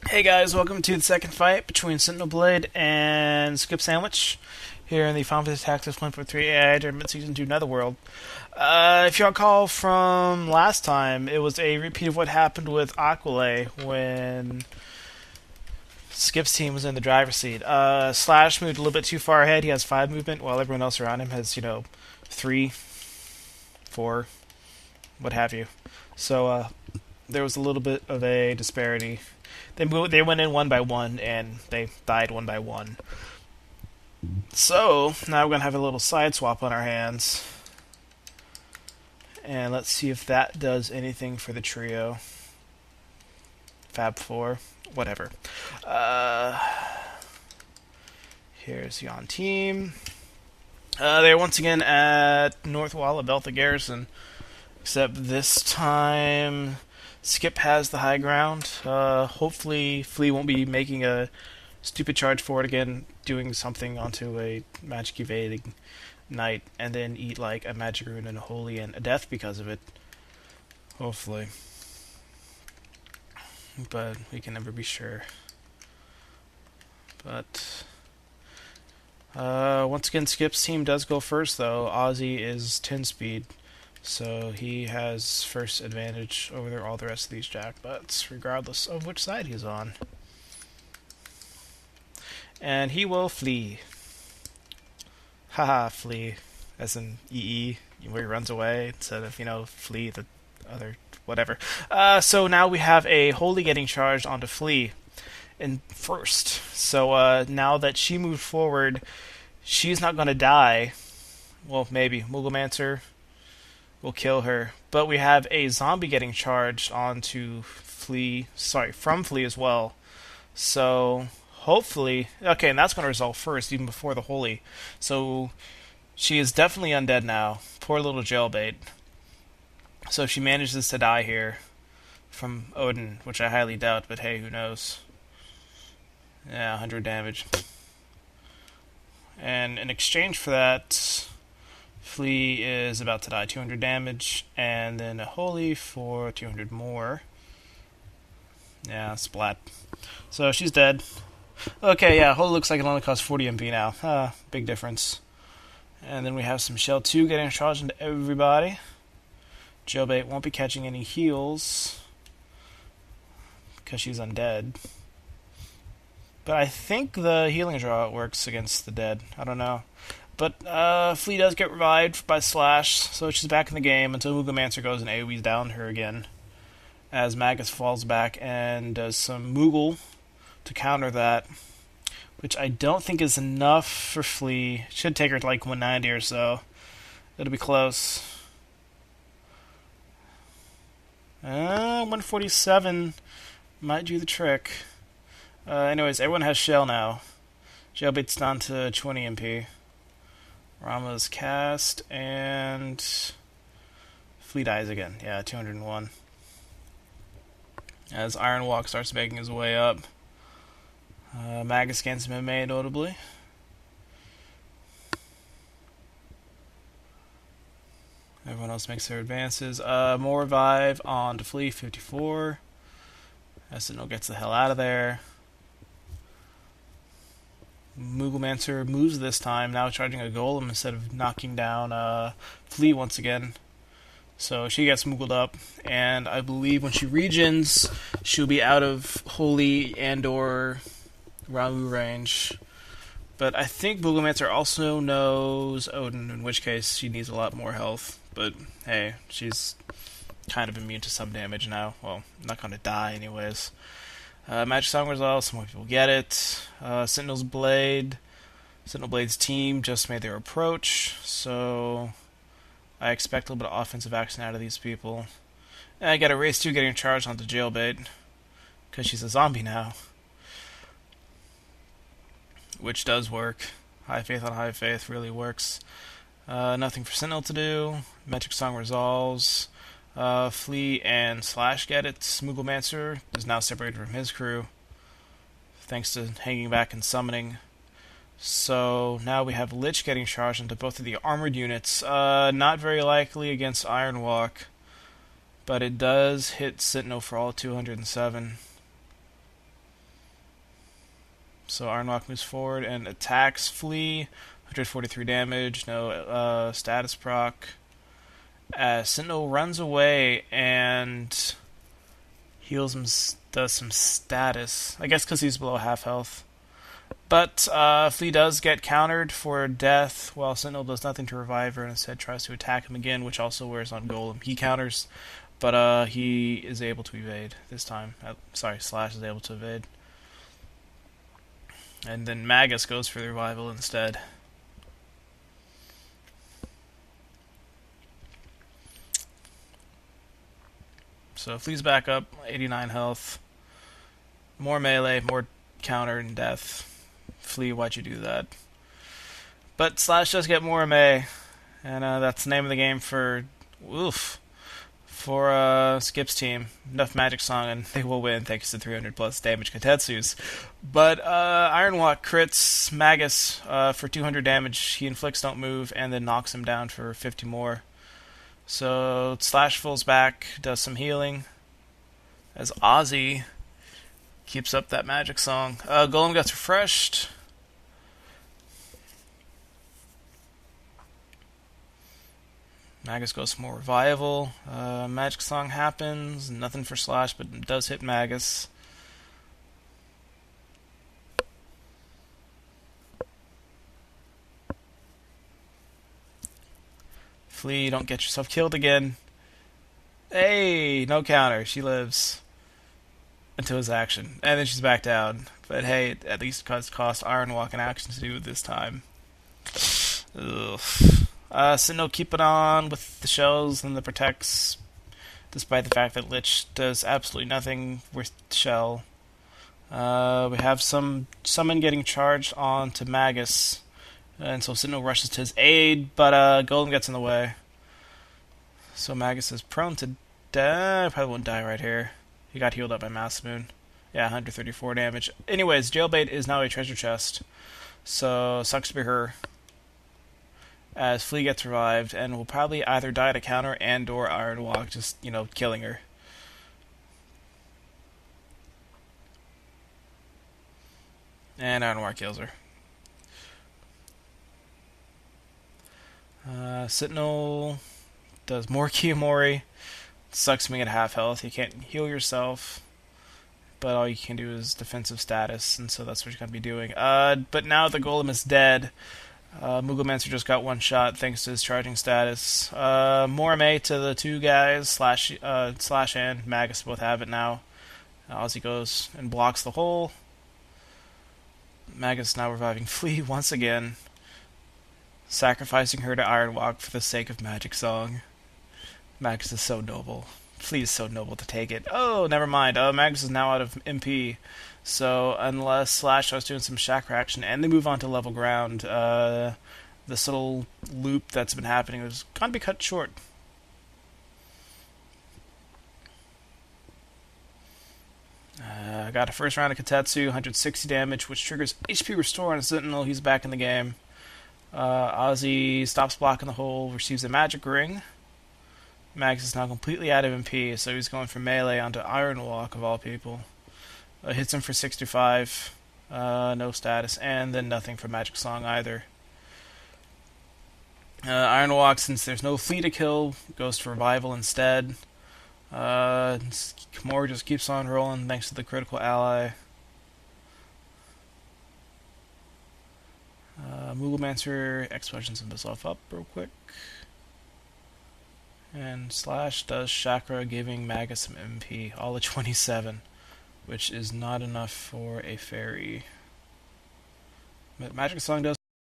Hey guys, welcome to the second fight between Sentinel Blade and Skip Sandwich here in the Final Fantasy Tactics 1.3 AI Tournament Season 2 Netherworld. If you recall from last time, it was a repeat of what happened with Aquile when Skip's team was in the driver's seat. Slash moved a little bit too far ahead. He has 5 movement, while everyone else around him has, 3, 4, what have you. So there was a little bit of a disparity. They went in one by one, and they died one by one. So, now we're going to have a little side swap on our hands. And let's see if that does anything for the trio. Fab 4, whatever. Here's Yon Team. They're once again at North Wall of Beltha Garrison. Except this time, Skip has the high ground. Hopefully, Flea won't be making a stupid charge forward again, doing something onto a magic evading knight, and then eat like a magic rune and a holy and a death because of it. Hopefully. But we can never be sure. But once again, Skip's team does go first, though. Ozzy is 10 speed. So he has first advantage over all the rest of these jackbutts, regardless of which side he's on. And he will flee. Haha, flee. As in EE, where he runs away, instead of, flee the other, whatever. So now we have a holy getting charged onto Flea in first. So now that she moved forward, she's not going to die. Well, maybe. Mugglemancer will kill her, but we have a zombie getting charged onto Flea, from Flea as well. So hopefully, okay, and that's going to resolve first, even before the holy. So she is definitely undead now. Poor little jailbait. So if she manages to die here from Odin, which I highly doubt, but hey, who knows? Yeah, 100 damage. And in exchange for that, Flea is about to die, 200 damage, and then a holy for 200 more. Yeah, splat. So she's dead. Okay, yeah, holy looks like it only costs 40 MP now. Big difference. And then we have some Shell 2 getting charged into everybody. Jailbait won't be catching any heals because she's undead. But I think the healing draw works against the dead. I don't know. But Flea does get revived by Slash, so she's back in the game until Mugglemancer goes and AoEs down her again. As Magus falls back and does some Moogle to counter that, which I don't think is enough for Flea. Should take her to like 190 or so. It'll be close. 147 might do the trick. Anyways, everyone has Shell now. Jailbait's down to 20 MP. Rama's cast, and Flea dies again. Yeah, 201. As Ironwalk starts making his way up. Magus gains some MA, notably. Everyone else makes their advances. More revive on to Flea, 54. Sentinel gets the hell out of there. Mugglemancer moves this time, now charging a golem instead of knocking down Flea once again. So she gets Moogled up, and I believe when she regens, she'll be out of Holy and or Ramu range. But I think Mugglemancer also knows Odin, in which case she needs a lot more health. But hey, she's kind of immune to some damage now. Well, not going to die anyways. Magic Song Resolve, some more people get it. Sentinel Blade's team just made their approach, so I expect a little bit of offensive action out of these people. And I got a race 2 getting charged onto Jailbait, because she's a zombie now. Which does work. High Faith on High Faith really works. Nothing for Sentinel to do. Magic Song resolves. Flea and Slash get it. Mugglemancer is now separated from his crew, thanks to hanging back and summoning. So now we have Lich getting charged into both of the armored units. Not very likely against Ironwalk, but it does hit Sentinel for all 207. So Iron Walk moves forward and attacks Flea. 143 damage, no status proc. Sentinel runs away and heals him, does some status. I guess because he's below half health. But Flea does get countered for death, while Sentinel does nothing to revive her and instead tries to attack him again, which also wears on Golem. He counters, but he is able to evade this time. Slash is able to evade. And then Magus goes for the revival instead. So Flea's back up, 89 health. More melee, more counter and death. Flea, why'd you do that? But Slash does get more May, and that's the name of the game for Skip's team. Enough Magic Song, and they will win thanks to 300 plus damage Katetsu's. But Iron Walk crits Magus for 200 damage. He inflicts Don't Move, and then knocks him down for 50 more. So Slash falls back, does some healing, as Ozzy keeps up that Magic Song. Golem gets refreshed. Magus goes for more revival. Magic Song happens. Nothing for Slash, but it does hit Magus. Flea, don't get yourself killed again. Hey, no counter. She lives until his action. And then she's back down. But hey, at least it cost Iron Walk an action to do it this time. Ugh. Sentinel keep it on with the shells and the protects, despite the fact that Lich does absolutely nothing with shell. We have some summon getting charged on to Magus, and so Sentinel rushes to his aid, but Golem gets in the way. So Magus is prone to die. Probably won't die right here. He got healed up by Mass Moon. Yeah, 134 damage. Anyways, Jailbait is now a treasure chest, so sucks to be her. As Flea gets revived and will probably either die to counter and or Iron Walk, just, killing her. And Iron Walk kills her. Sentinel does more Kiyomori. Sucks being at half health. You can't heal yourself, but all you can do is defensive status, and so that's what you're going to be doing. But now the Golem is dead. Mugomancer just got one shot thanks to his charging status. More May to the two guys. Slash and Magus both have it now. Ozzy goes and blocks the hole. Magus now reviving Flea once again, sacrificing her to Iron Walk for the sake of Magic Song. Magus is so noble. Flea is so noble to take it. Oh, never mind. Magus is now out of MP. So unless Slash starts doing some chakra action and they move on to level ground, this little loop that's been happening is going to be cut short. Got a first round of Katetsu, 160 damage, which triggers HP restore on a Sentinel. He's back in the game. Ozzy stops blocking the hole, receives a magic ring. Magus is now completely out of MP, so he's going from melee onto Iron Walk, of all people. Hits him for 65, no status, and then nothing for Magic Song either. Iron Walk, since there's no Flea to kill, goes to Revival instead. Kimura just keeps on rolling thanks to the critical ally. Mugomancer explosions himself up real quick. And Slash does Chakra, giving Magus some MP, all at 27, which is not enough for a fairy. But Magic Song does